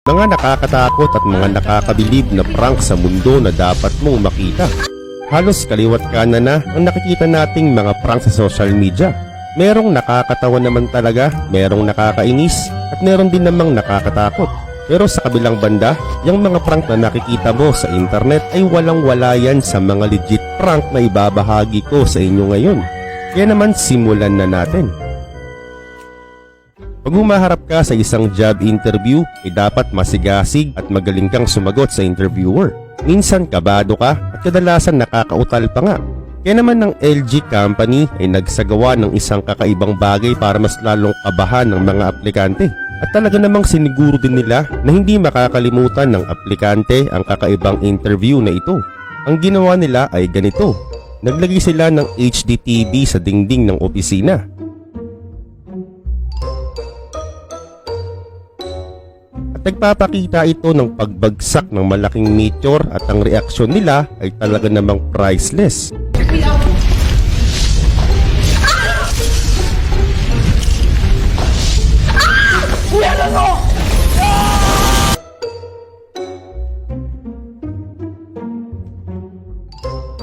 Mga nakakatakot at mga nakakabilib na prank sa mundo na dapat mong makita. Halos kaliwat kanan na ang nakikita nating mga prank sa social media. Merong nakakatawa naman talaga, merong nakakainis, at meron din namang nakakatakot. Pero sa kabilang banda, yung mga prank na nakikita mo sa internet ay walang-wala yan sa mga legit prank na ibabahagi ko sa inyo ngayon. Kaya naman simulan na natin. Pag humaharap ka sa isang job interview, ay dapat masigasig at magaling kang sumagot sa interviewer. Minsan kabado ka at kadalasan nakakautal pa nga. Kaya naman ng LG company ay nagsagawa ng isang kakaibang bagay para mas lalong kabahan ng mga aplikante. At talaga namang siniguro din nila na hindi makakalimutan ng aplikante ang kakaibang interview na ito. Ang ginawa nila ay ganito. Naglagay sila ng HD TV sa dingding ng opisina. Nagpapakita ito ng pagbagsak ng malaking meteor at ang reaksyon nila ay talaga namang priceless.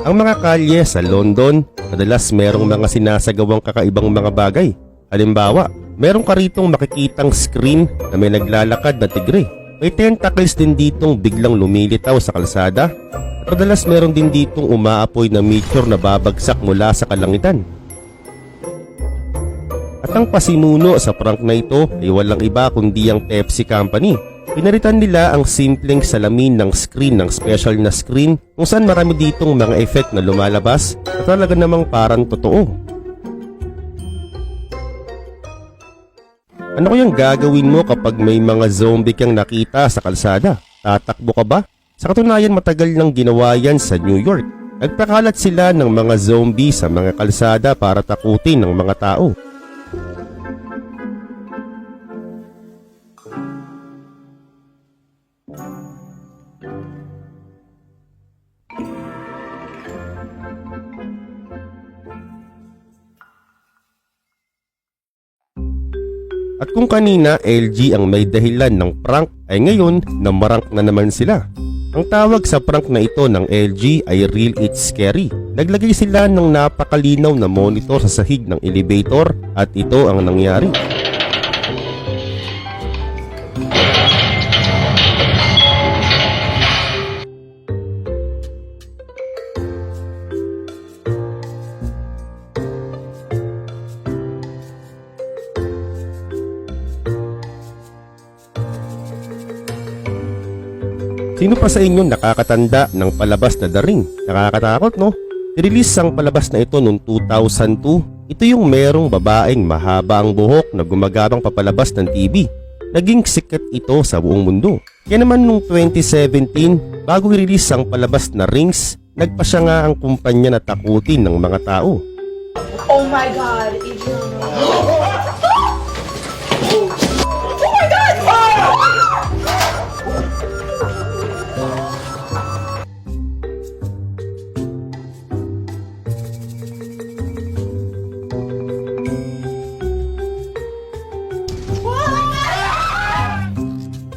Ang mga kalye sa London, madalas merong mga sinasagawang kakaibang mga bagay. Halimbawa, meron ka ritong makikitang screen na may naglalakad na tigre. May tentacles din ditong biglang lumilitaw sa kalsada. At madalas meron din ditong umaapoy na meteor na babagsak mula sa kalangitan. At ang pasimuno sa prank na ito ay walang iba kundi ang Pepsi Company. Pinalitan nila ang simpleng salamin ng screen ng special na screen kung saan marami ditong mga effect na lumalabas at talaga namang parang totoo. Ano kayang gagawin mo kapag may mga zombie kang nakita sa kalsada? Tatakbo ka ba? Sa katunayan matagal nang ginawa yan sa New York. Nagpakalat sila ng mga zombie sa mga kalsada para takutin ng mga tao. At kung kanina LG ang may dahilan ng prank, ay ngayon namarangk na naman sila. Ang tawag sa prank na ito ng LG ay Real It's Scary. Naglagay sila ng napakalinaw na monitor sa sahig ng elevator at ito ang nangyari. Sino pa sa inyo nakakatanda ng palabas na The Ring? Nakakatakot, no? I-release ang palabas na ito noong 2002. Ito yung merong babaeng mahaba ang buhok na gumagamang papalabas ng TV. Naging sikat ito sa buong mundo. Kaya naman noong 2017, bago i-release ang palabas na Rings, nagpa siya nga ang kumpanya na takutin ng mga tao. Oh my God, Adriana. Oh my God!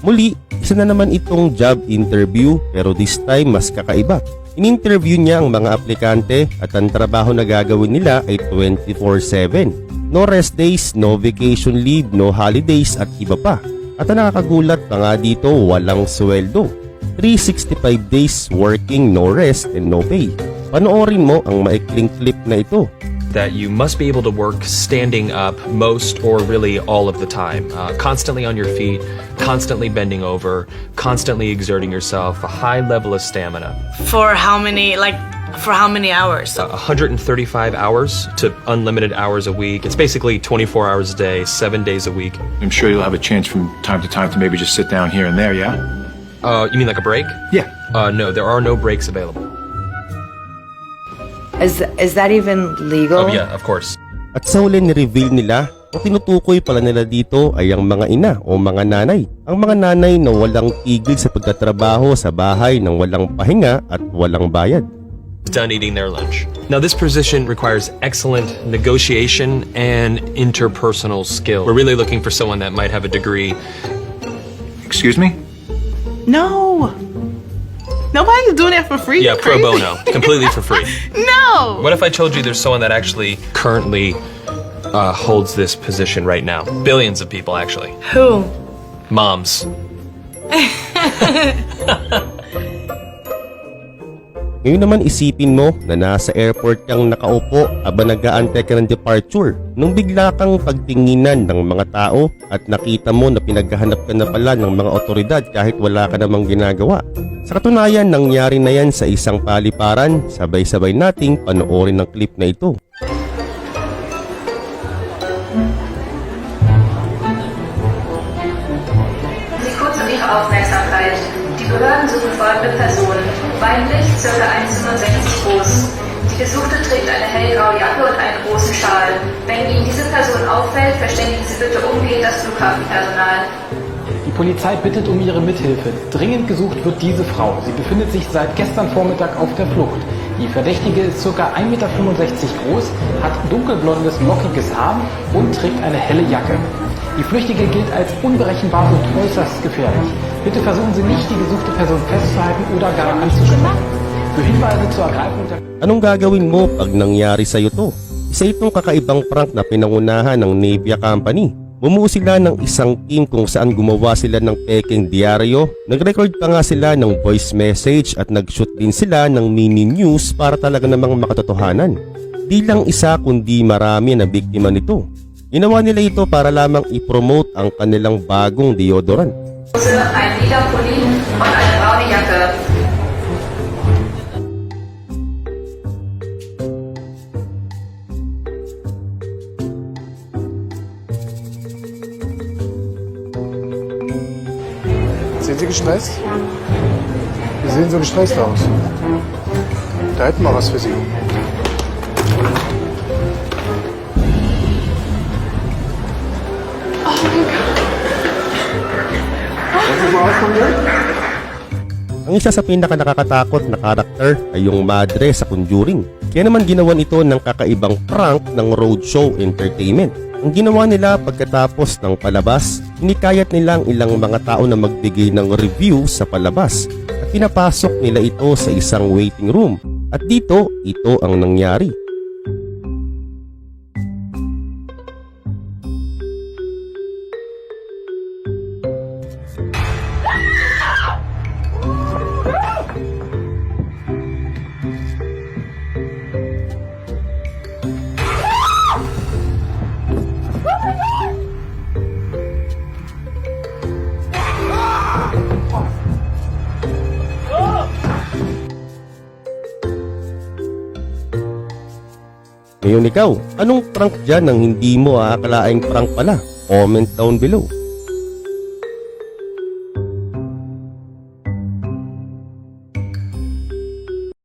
Muli, isa na naman itong job interview pero this time mas kakaiba. In-interview niya ang mga aplikante at ang trabaho na gagawin nila ay 24/7. No rest days, no vacation leave, no holidays at iba pa. At ang nakakagulat pa nga dito, walang sweldo. 365 days working, no rest and no pay. Panoorin mo ang maikling clip na ito. That you must be able to work standing up most or really all of the time, constantly on your feet, constantly bending over, constantly exerting yourself, a high level of stamina. For how many hours? 135 hours to unlimited hours a week. It's basically 24 hours a day, 7 days a week. I'm sure you'll have a chance from time to time to maybe just sit down here and there, yeah? You mean like a break? Yeah. No, there are no breaks available. Is that even legal? Oh yeah, of course. At sa huli ni-reveal nila, ang tinutukoy pala nila dito ay ang mga ina o mga nanay. Ang mga nanay na walang tigil sa pagtatrabaho sa bahay ng walang pahinga at walang bayad. Done eating their lunch. Now this position requires excellent negotiation and interpersonal skill. We're really looking for someone that might have a degree. Excuse me? No. Nobody's doing that for free. Yeah, You pro crazy? bono, completely for free. No. What if I told you there's someone that actually currently holds this position right now? Billions of people, actually. Who? Moms. Ngayon naman isipin mo na nasa airport kang nakaupo habang nag-aantay ka ng departure nung bigla kang pagtinginan ng mga tao at nakita mo na pinaghahanap ka na pala ng mga otoridad kahit wala ka namang ginagawa. Sa katunayan, nangyari na yan sa isang paliparan. Sabay-sabay nating panoorin ng clip na ito. Sie kurz um Ihre Aufmerksamkeit. Die Behörden suchen folgende Person. Weiblich, ca. 1,65 groß. Die Gesuchte trägt eine hellgraue Jacke und einen großen Schal. Wenn Ihnen diese Person auffällt, verständigen Sie bitte umgehend das Flughafenpersonal. Die Polizei bittet um ihre Mithilfe. Dringend gesucht wird diese Frau. Sie befindet sich seit gestern Vormittag auf der Flucht. Die Verdächtige ist ca. 1,65 Meter groß, hat dunkelblondes, lockiges Haar und trägt eine helle Jacke. Die Flüchtige gilt als unberechenbar und äußerst gefährlich. Bitte versuchen Sie nicht, die gesuchte Person festzuhalten oder gar anzusprechen. Für Hinweise zur Ergreifung der... Anong gagawin mo pag nangyari sa'yo to? Isa itong kakaibang prank na pinangunahan ng Navia Company. Bumuo sila ng isang team kung saan gumawa sila ng peking diaryo. Nag-record pa nga sila ng voice message at nag-shoot din sila ng mini news para talaga namang makatotohanan. Di lang isa kundi marami na biktima nito. Ginawa nila ito para lamang i-promote ang kanilang bagong deodorant. Ein lila Pulli und eine braune Jacke. Sind Sie gestresst? Sie sehen so gestresst aus. Da hätten wir was für Sie. Ang isa sa pinaka-nakakatakot na karakter ay yung madre sa Conjuring. Kaya naman ginawan ito ng kakaibang prank ng Roadshow Entertainment. Ang ginawa nila pagkatapos ng palabas, hinikayat nila ang ilang mga tao na magbigay ng review sa palabas at pinapasok nila ito sa isang waiting room. At dito, ito ang nangyari. Ngayon ikaw, anong prank dyan ang hindi mo aakalaing prank pala? Comment down below.